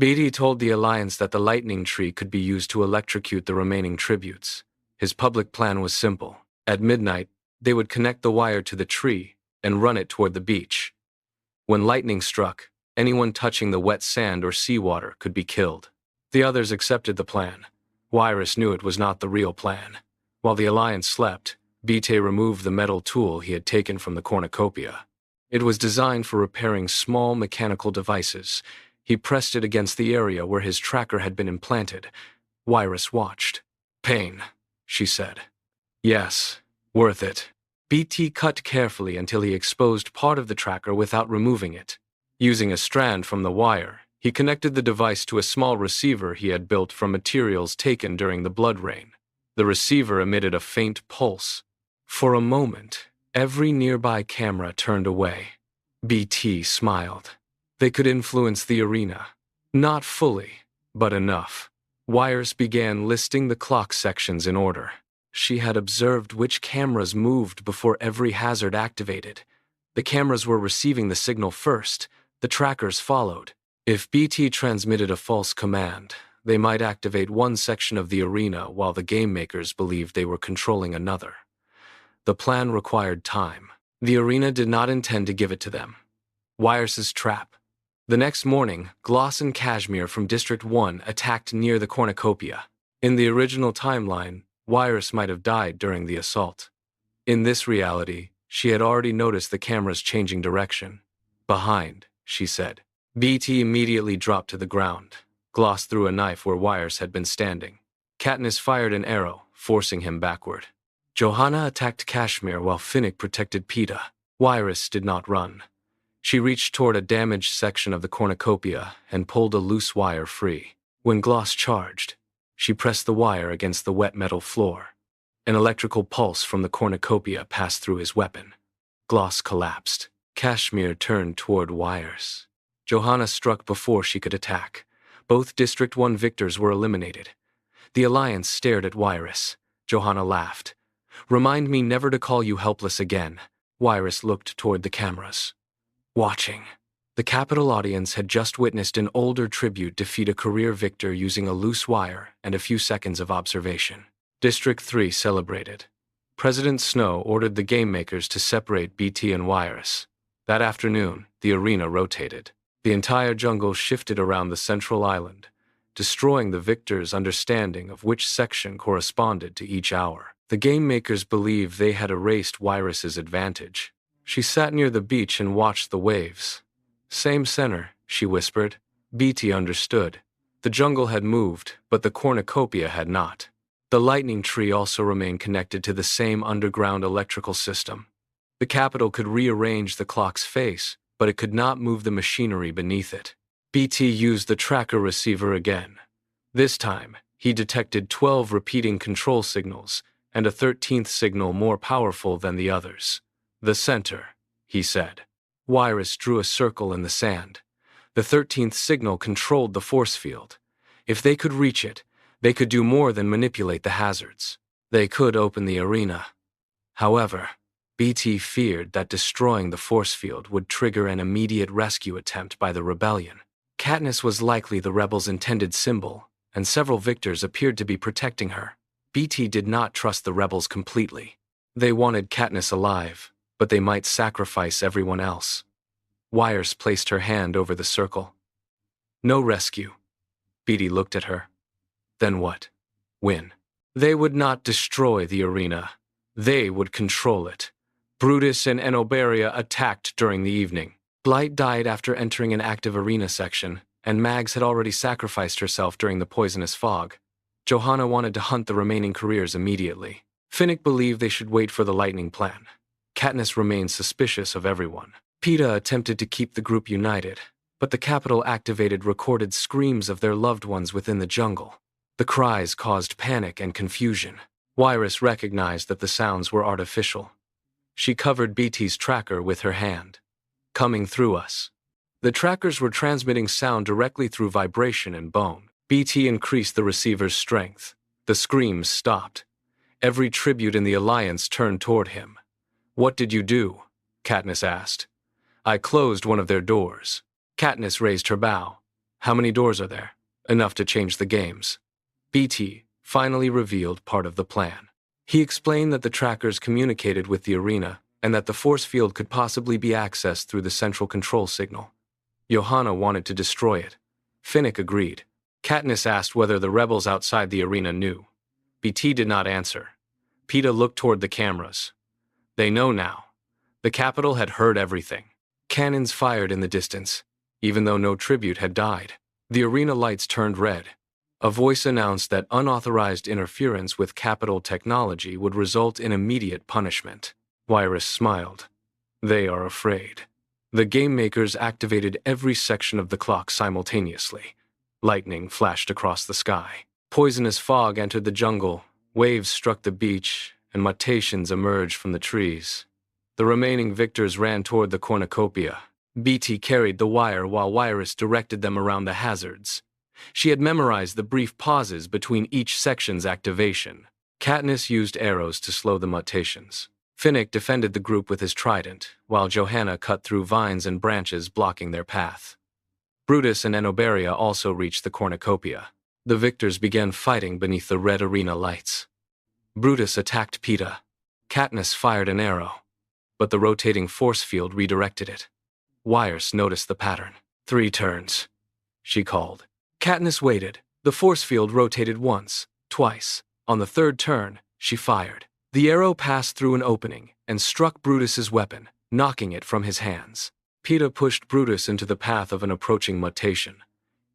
Beetee told the Alliance that the lightning tree could be used to electrocute the remaining tributes. His public plan was simple. At midnight, they would connect the wire to the tree and run it toward the beach. When lightning struck, anyone touching the wet sand or seawater could be killed. The others accepted the plan. Wiress knew it was not the real plan. While the Alliance slept, Beetee removed the metal tool he had taken from the cornucopia. It was designed for repairing small mechanical devices. He pressed it against the area where his tracker had been implanted. Wiress watched. "Pain," she said. "Yes, worth it." Beetee cut carefully until he exposed part of the tracker without removing it. Using a strand from the wire, he connected the device to a small receiver he had built from materials taken during the blood rain. The receiver emitted a faint pulse. For a moment, every nearby camera turned away. Beetee smiled. They could influence the arena. Not fully, but enough. Wiress began listing the clock sections in order. She had observed which cameras moved before every hazard activated. The cameras were receiving the signal first, the trackers followed. If Beetee transmitted a false command, they might activate one section of the arena while the Gamemakers believed they were controlling another. The plan required time. The arena did not intend to give it to them. Wiress's trap. The next morning, Gloss and Kashmir from District 1 attacked near the cornucopia. In the original timeline, Wiress might have died during the assault. In this reality, she had already noticed the cameras changing direction. "Behind," she said. Beetee immediately dropped to the ground. Gloss threw a knife where Wiress had been standing. Katniss fired an arrow, forcing him backward. Johanna attacked Kashmir while Finnick protected Beetee. Wiress did not run. She reached toward a damaged section of the cornucopia and pulled a loose wire free. When Gloss charged, she pressed the wire against the wet metal floor. An electrical pulse from the cornucopia passed through his weapon. Gloss collapsed. Kashmir turned toward Wiress. Johanna struck before she could attack. Both District 1 victors were eliminated. The Alliance stared at Wiress. Johanna laughed. "Remind me never to call you helpless again." Wiress looked toward the cameras. Watching. The Capitol audience had just witnessed an older tribute defeat a career victor using a loose wire and a few seconds of observation. District 3 celebrated. President Snow ordered the Gamemakers to separate Beetee and Wiress. That afternoon, the arena rotated. The entire jungle shifted around the central island, destroying the victors' understanding of which section corresponded to each hour. The Gamemakers believed they had erased Wiress's advantage. She sat near the beach and watched the waves. "Same center," she whispered. Beetee understood. The jungle had moved, but the cornucopia had not. The lightning tree also remained connected to the same underground electrical system. The Capitol could rearrange the clock's face, but it could not move the machinery beneath it. Beetee used the tracker receiver again. This time, he detected 12 repeating control signals, and a 13th signal more powerful than the others. "The center," he said. Wiress drew a circle in the sand. The 13th signal controlled the force field. If they could reach it, they could do more than manipulate the hazards. They could open the arena. However, Beetee feared that destroying the force field would trigger an immediate rescue attempt by the rebellion. Katniss was likely the rebels' intended symbol, and several victors appeared to be protecting her. Beetee did not trust the rebels completely. They wanted Katniss alive, but they might sacrifice everyone else. Wiress placed her hand over the circle. "No rescue." Beetee looked at her. "Then what? Win." "They would not destroy the arena. They would control it." Brutus and Enobaria attacked during the evening. Blight died after entering an active arena section, and Mags had already sacrificed herself during the poisonous fog. Johanna wanted to hunt the remaining careers immediately. Finnick believed they should wait for the lightning plan. Katniss remained suspicious of everyone. Beetee attempted to keep the group united, but the Capitol activated recorded screams of their loved ones within the jungle. The cries caused panic and confusion. Wiress recognized that the sounds were artificial. She covered Beetee's tracker with her hand. "Coming through us." The trackers were transmitting sound directly through vibration and bone. Beetee increased the receiver's strength. The screams stopped. Every tribute in the Alliance turned toward him. "What did you do?" Katniss asked. "I closed one of their doors." Katniss raised her bow. How many doors are there? Enough to change the games. Beetee finally revealed part of the plan. He explained that the trackers communicated with the arena and that the force field could possibly be accessed through the central control signal. Johanna wanted to destroy it. Finnick agreed. Katniss asked whether the rebels outside the arena knew. Beetee did not answer. Peeta looked toward the cameras. They know now. The capital had heard everything. Cannons fired in the distance, even though no tribute had died. The arena lights turned red. A voice announced that unauthorized interference with capital technology would result in immediate punishment. Wiress smiled. They are afraid. The Gamemakers activated every section of the clock simultaneously. Lightning flashed across the sky. Poisonous fog entered the jungle, waves struck the beach, and mutations emerged from the trees. The remaining victors ran toward the cornucopia. Beetee carried the wire while Wiress directed them around the hazards. She had memorized the brief pauses between each section's activation. Katniss used arrows to slow the mutations. Finnick defended the group with his trident, while Johanna cut through vines and branches blocking their path. Brutus and Enobaria also reached the cornucopia. The victors began fighting beneath the red arena lights. Brutus attacked Peeta. Katniss fired an arrow, but the rotating force field redirected it. Wiress noticed the pattern. 3 turns, she called. Katniss waited. The force field rotated once, twice. On the 3rd turn, she fired. The arrow passed through an opening and struck Brutus's weapon, knocking it from his hands. Peeta pushed Brutus into the path of an approaching mutation.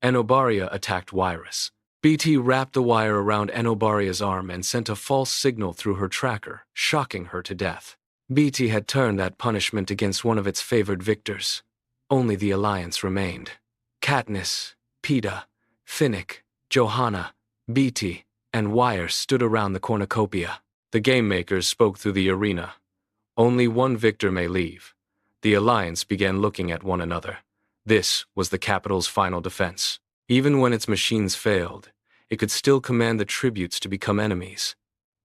Enobaria attacked Wiress. Beetee wrapped the wire around Enobaria's arm and sent a false signal through her tracker, shocking her to death. Beetee had turned that punishment against one of its favored victors. Only the Alliance remained. Katniss, Peeta, Finnick, Johanna, Beetee, and Wiress stood around the cornucopia. The Gamemakers spoke through the arena. Only one victor may leave. The Alliance began looking at one another. This was the capital's final defense. Even when its machines failed, it could still command the tributes to become enemies.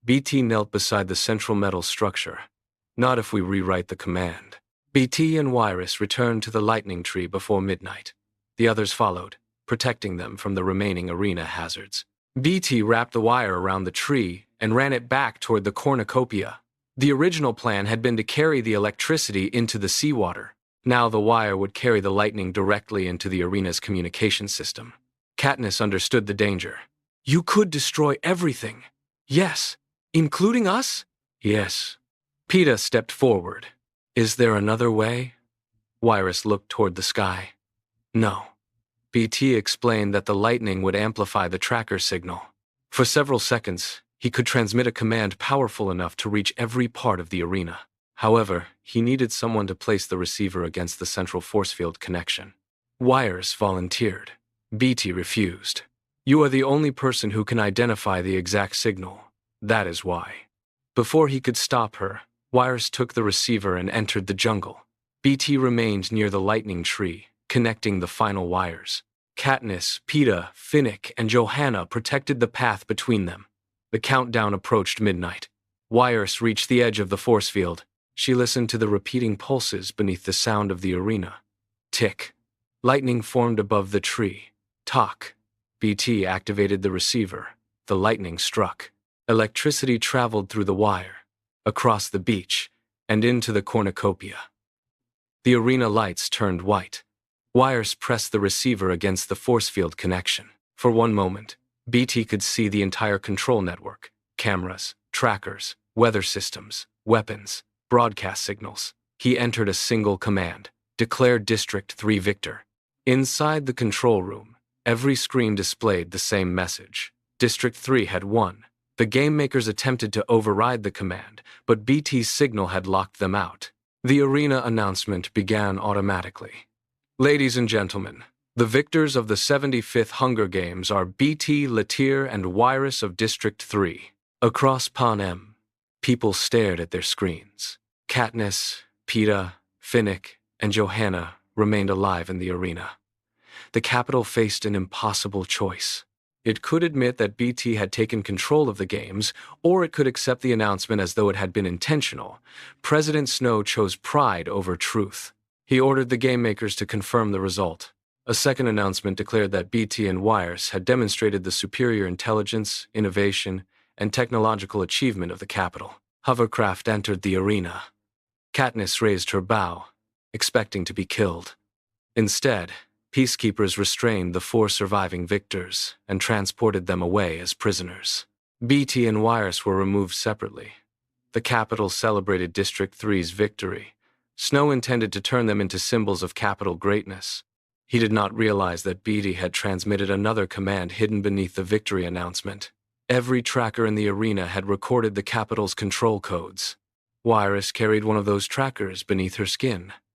Beetee knelt beside the central metal structure. Not if we rewrite the command. Beetee and Wiress returned to the lightning tree before midnight. The others followed, protecting them from the remaining arena hazards. Beetee wrapped the wire around the tree and ran it back toward the cornucopia. The original plan had been to carry the electricity into the seawater. Now the wire would carry the lightning directly into the arena's communication system. Katniss understood the danger. You could destroy everything. Yes. Including us? Yes. Peeta stepped forward. Is there another way? Wiress looked toward the sky. No. Beetee explained that the lightning would amplify the tracker signal. For several seconds, he could transmit a command powerful enough to reach every part of the arena. However, he needed someone to place the receiver against the central force field connection. Wiress volunteered. Beetee refused. You are the only person who can identify the exact signal. That is why. Before he could stop her, Wiress took the receiver and entered the jungle. Beetee remained near the lightning tree, connecting the final wires. Katniss, Peeta, Finnick, and Johanna protected the path between them. The countdown approached midnight. Wiress reached the edge of the force field. She listened to the repeating pulses beneath the sound of the arena. Tick. Lightning formed above the tree. Talk. Beetee activated the receiver. The lightning struck. Electricity traveled through the wire, across the beach, and into the cornucopia. The arena lights turned white. Wiress pressed the receiver against the force field connection. For one moment, Beetee could see the entire control network: cameras, trackers, weather systems, weapons, broadcast signals. He entered a single command: declare District 3 victor. Inside the control room, every screen displayed the same message. District 3 had won. The Gamemakers attempted to override the command, but Beetee's signal had locked them out. The arena announcement began automatically. Ladies and gentlemen, the victors of the 75th Hunger Games are Beetee, Letier, and Wiress of District 3. Across Panem, people stared at their screens. Katniss, Peeta, Finnick, and Johanna remained alive in the arena. The capital faced an impossible choice. It could admit that Beetee had taken control of the games, or it could accept the announcement as though it had been intentional. President Snow chose pride over truth. He ordered the Gamemakers to confirm the result. A second announcement declared that Beetee and Wiress had demonstrated the superior intelligence, innovation, and technological achievement of the capital. Hovercraft entered the arena. Katniss raised her bow, expecting to be killed. Instead, peacekeepers restrained the 4 surviving victors and transported them away as prisoners. Beetee and Wiress were removed separately. The capital celebrated District 3's victory. Snow intended to turn them into symbols of capital greatness. He did not realize that Beetee had transmitted another command hidden beneath the victory announcement. Every tracker in the arena had recorded the capital's control codes. Wiress carried one of those trackers beneath her skin.